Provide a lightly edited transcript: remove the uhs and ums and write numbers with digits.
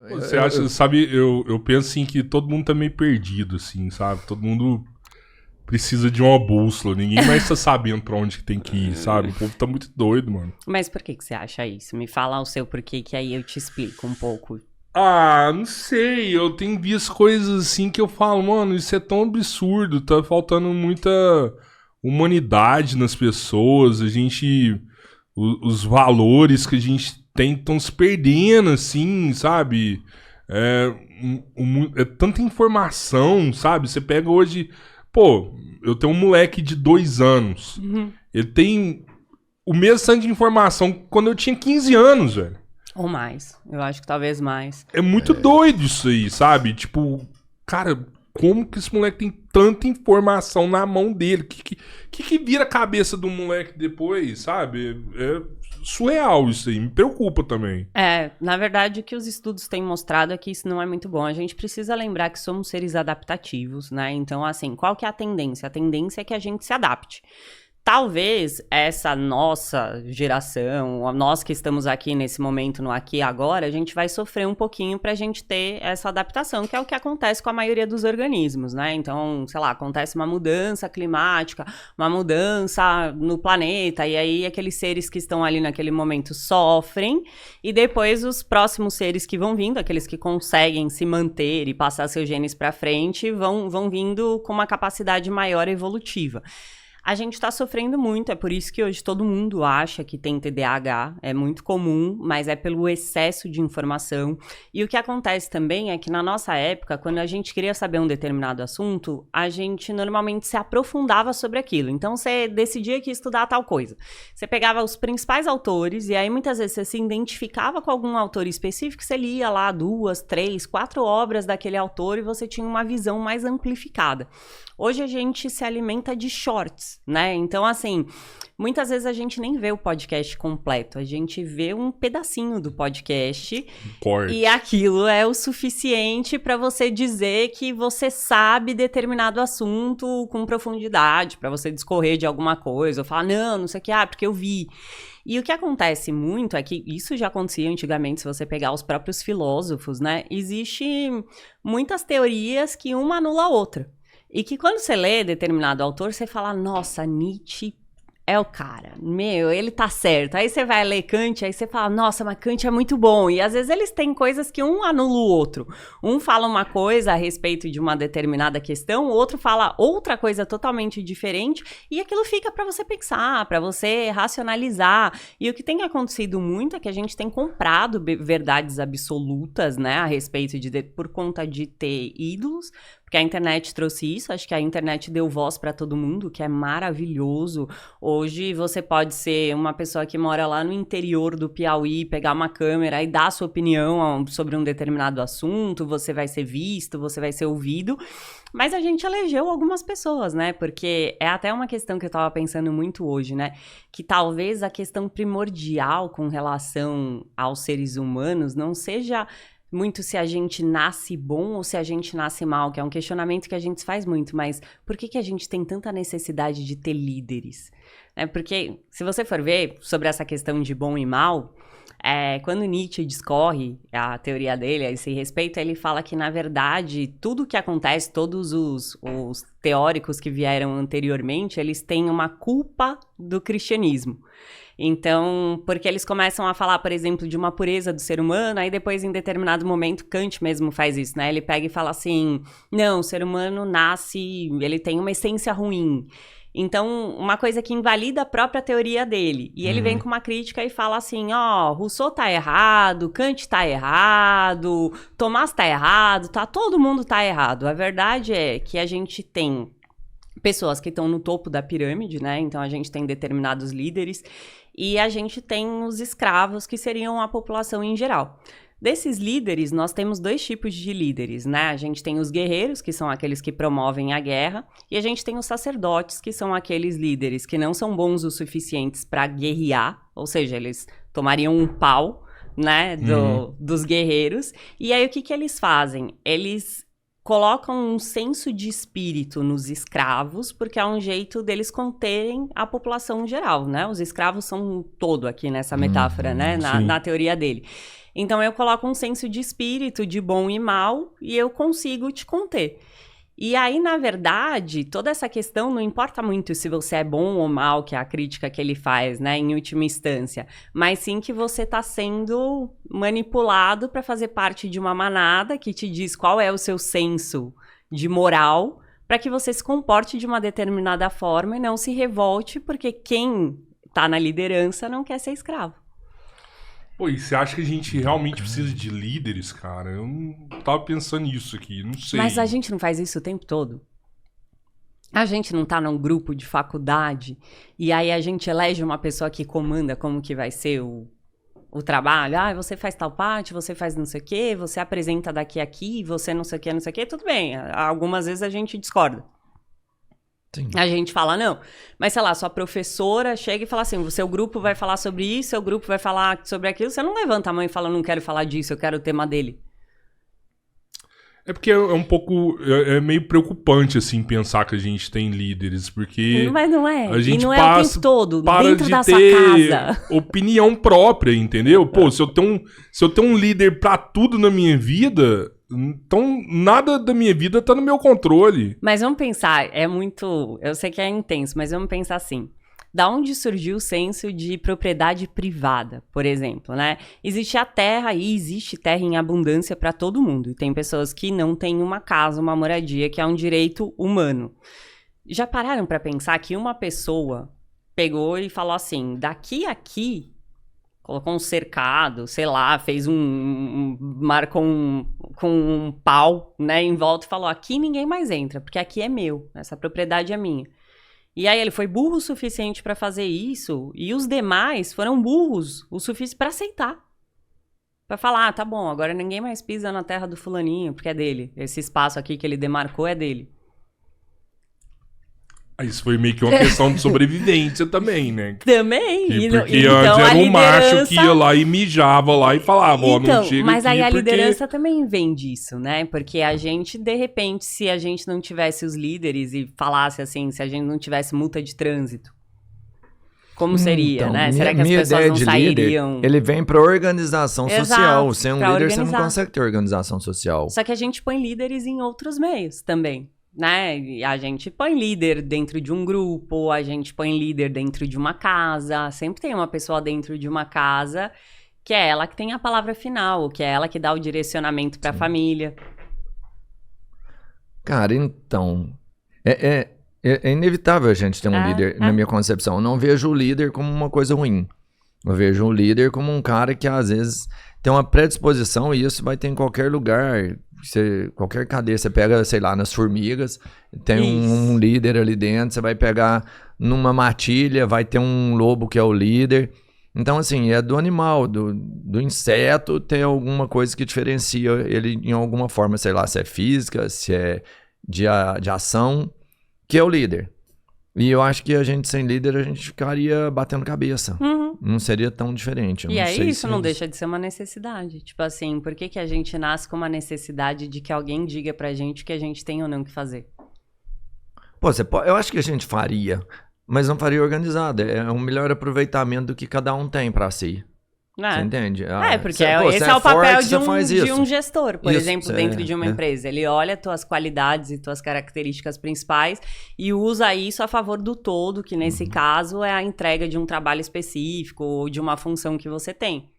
Você acha, sabe, eu penso assim que todo mundo tá meio perdido, assim, sabe? Todo mundo precisa de uma bússola, ninguém mais tá sabendo pra onde que tem que ir, sabe? O povo tá muito doido, mano. Mas por que você acha isso? Me fala o seu porquê, que aí eu te explico um pouco. Ah, não sei, eu tenho visto coisas assim que eu falo, mano, isso é tão absurdo, tá faltando muita humanidade nas pessoas, os valores que a gente tem estão se perdendo, assim, sabe? É, é tanta informação, sabe? Você pega hoje, pô, eu tenho um moleque de 2 anos, ele tem o mesmo tanto de informação quando eu tinha 15 anos, velho. Ou mais. Eu acho que talvez mais. É muito doido isso aí, sabe? Tipo, cara, como que esse moleque tem tanta informação na mão dele? Que vira a cabeça do moleque depois, sabe? É surreal isso aí, me preocupa também. Na verdade, o que os estudos têm mostrado é que isso não é muito bom. A gente precisa lembrar que somos seres adaptativos, né? Então, assim, qual que é a tendência? A tendência é que a gente se adapte. Talvez essa nossa geração, nós que estamos aqui nesse momento, no aqui e agora, a gente vai sofrer um pouquinho pra gente ter essa adaptação, que é o que acontece com a maioria dos organismos, né? Então, sei lá, acontece uma mudança climática, uma mudança no planeta, e aí aqueles seres que estão ali naquele momento sofrem, e depois os próximos seres que vão vindo, aqueles que conseguem se manter e passar seus genes pra frente, vão vindo com uma capacidade maior evolutiva. A gente está sofrendo muito, é por isso que hoje todo mundo acha que tem TDAH, é muito comum, mas é pelo excesso de informação. E o que acontece também é que na nossa época, quando a gente queria saber um determinado assunto, a gente normalmente se aprofundava sobre aquilo. Então você decidia que ia estudar tal coisa. Você pegava os principais autores e aí muitas vezes você se identificava com algum autor específico, você lia lá 2, 3, 4 obras daquele autor e você tinha uma visão mais amplificada. Hoje a gente se alimenta de shorts, né? Então, assim, muitas vezes a gente nem vê o podcast completo, a gente vê um pedacinho do podcast e aquilo é o suficiente para você dizer que você sabe determinado assunto com profundidade, para você discorrer de alguma coisa, ou falar, não sei o que, porque eu vi. E o que acontece muito é que isso já acontecia antigamente, se você pegar os próprios filósofos, né? Existe muitas teorias que uma anula a outra. E que quando você lê determinado autor, você fala, nossa, Nietzsche é o cara, ele tá certo. Aí você vai ler Kant, aí você fala, nossa, mas Kant é muito bom. E às vezes eles têm coisas que um anula o outro. Um fala uma coisa a respeito de uma determinada questão, o outro fala outra coisa totalmente diferente, e aquilo fica para você pensar, para você racionalizar. E o que tem acontecido muito é que a gente tem comprado verdades absolutas, né, a respeito por conta de ter ídolos, porque a internet trouxe isso, acho que a internet deu voz para todo mundo, que é maravilhoso. Hoje você pode ser uma pessoa que mora lá no interior do Piauí, pegar uma câmera e dar a sua opinião sobre um determinado assunto, você vai ser visto, você vai ser ouvido. Mas a gente elegeu algumas pessoas, né? Porque é até uma questão que eu tava pensando muito hoje, né? Que talvez a questão primordial com relação aos seres humanos não seja muito se a gente nasce bom ou se a gente nasce mal, que é um questionamento que a gente faz muito, mas por que a gente tem tanta necessidade de ter líderes? Porque, se você for ver sobre essa questão de bom e mal, quando Nietzsche discorre a teoria dele a esse respeito, ele fala que, na verdade, tudo que acontece, todos os teóricos que vieram anteriormente, eles têm uma culpa do cristianismo. Então, porque eles começam a falar, por exemplo, de uma pureza do ser humano, aí depois, em determinado momento, Kant mesmo faz isso, né? Ele pega e fala assim, não, o ser humano nasce, ele tem uma essência ruim. Então, uma coisa que invalida a própria teoria dele. E ele vem com uma crítica e fala assim, Rousseau tá errado, Kant tá errado, Tomás tá errado, todo mundo tá errado. A verdade é que a gente tem pessoas que estão no topo da pirâmide, né? Então, a gente tem determinados líderes e a gente tem os escravos, que seriam a população em geral. Desses líderes, nós temos 2 tipos de líderes, né? A gente tem os guerreiros, que são aqueles que promovem a guerra, e a gente tem os sacerdotes, que são aqueles líderes que não são bons o suficientes para guerrear, ou seja, eles tomariam um pau, né, dos guerreiros. E aí, o que eles fazem? Eles colocam um senso de espírito nos escravos, porque é um jeito deles conterem a população geral, né? Os escravos são um todo aqui nessa metáfora, né? Na teoria dele. Então eu coloco um senso de espírito, de bom e mal, e eu consigo te conter. E aí, na verdade, toda essa questão não importa muito se você é bom ou mal, que é a crítica que ele faz, né, em última instância, mas sim que você está sendo manipulado para fazer parte de uma manada que te diz qual é o seu senso de moral, para que você se comporte de uma determinada forma e não se revolte, porque quem está na liderança não quer ser escravo. Pô, e você acha que a gente realmente precisa de líderes, cara? Eu não tava pensando nisso aqui, não sei. Mas a gente não faz isso o tempo todo? A gente não tá num grupo de faculdade e aí a gente elege uma pessoa que comanda como que vai ser o trabalho? Ah, você faz tal parte, você faz não sei o quê, você apresenta daqui a aqui, você não sei o quê, não sei o quê. Tudo bem, algumas vezes a gente discorda. Sim. A gente fala, não, mas sei lá, sua professora chega e fala assim, o seu grupo vai falar sobre isso, seu grupo vai falar sobre aquilo, você não levanta a mão e fala, não quero falar disso, eu quero o tema dele. É porque é um pouco, é meio preocupante, assim, pensar que a gente tem líderes, porque... Mas não é, a gente e não é o tempo todo, dentro de da ter sua casa. Opinião própria, entendeu? Pô, se eu tenho um líder pra tudo na minha vida... Então, nada da minha vida tá no meu controle. Mas vamos pensar, eu sei que é intenso, mas vamos pensar assim. Da onde surgiu o senso de propriedade privada, por exemplo, né? Existe a terra e existe terra em abundância para todo mundo. E tem pessoas que não têm uma casa, uma moradia, que é um direito humano. Já pararam para pensar que uma pessoa pegou e falou assim, daqui a aqui... Colocou um cercado, sei lá, fez marcou com um pau, né, em volta e falou, aqui ninguém mais entra, porque aqui é meu, essa propriedade é minha. E aí ele foi burro o suficiente para fazer isso, e os demais foram burros o suficiente para aceitar. Para falar, tá bom, agora ninguém mais pisa na terra do fulaninho, porque é dele. Esse espaço aqui que ele demarcou é dele. Isso foi meio que uma questão de sobrevivência também, né? Também. Porque antes era um macho que ia lá e mijava lá e falava, ó, não chega mas aqui aí a porque... liderança também vem disso, né? Porque a gente, de repente, se a gente não tivesse os líderes e falasse assim, se a gente não tivesse multa de trânsito, como seria, então, né? Será que as pessoas não sairiam? Líder, ele vem para organização social. Sem um líder, organizar. você não consegue ter organização social. Só que a gente põe líderes em outros meios também. Né? A gente põe líder dentro de um grupo, a gente põe líder dentro de uma casa, sempre tem uma pessoa dentro de uma casa que é ela que tem a palavra final, que é ela que dá o direcionamento para a família. Cara, então, é inevitável a gente ter um líder, na minha concepção. Eu não vejo o líder como uma coisa ruim. Eu vejo o líder como um cara que às vezes tem uma predisposição, e isso vai ter em qualquer lugar. Qualquer cadeia, você pega, sei lá, nas formigas, tem um líder ali dentro, você vai pegar numa matilha, vai ter um lobo que é o líder. Então, assim, é do animal, do inseto, tem alguma coisa que diferencia ele em alguma forma, sei lá, se é física, se é de ação, que é o líder. E eu acho que a gente sem líder, a gente ficaria batendo cabeça. Uhum. Não seria tão diferente. E aí isso não deixa de ser uma necessidade. Tipo assim, por que a gente nasce com uma necessidade de que alguém diga pra gente o que a gente tem ou não que fazer? Pô, eu acho que a gente faria, mas não faria organizado. É um melhor aproveitamento do que cada um tem pra si. Você entende? Porque esse é o papel de um gestor, por exemplo, dentro de uma empresa. Ele olha tuas qualidades e tuas características principais e usa isso a favor do todo, que nesse caso é a entrega de um trabalho específico ou de uma função que você tem.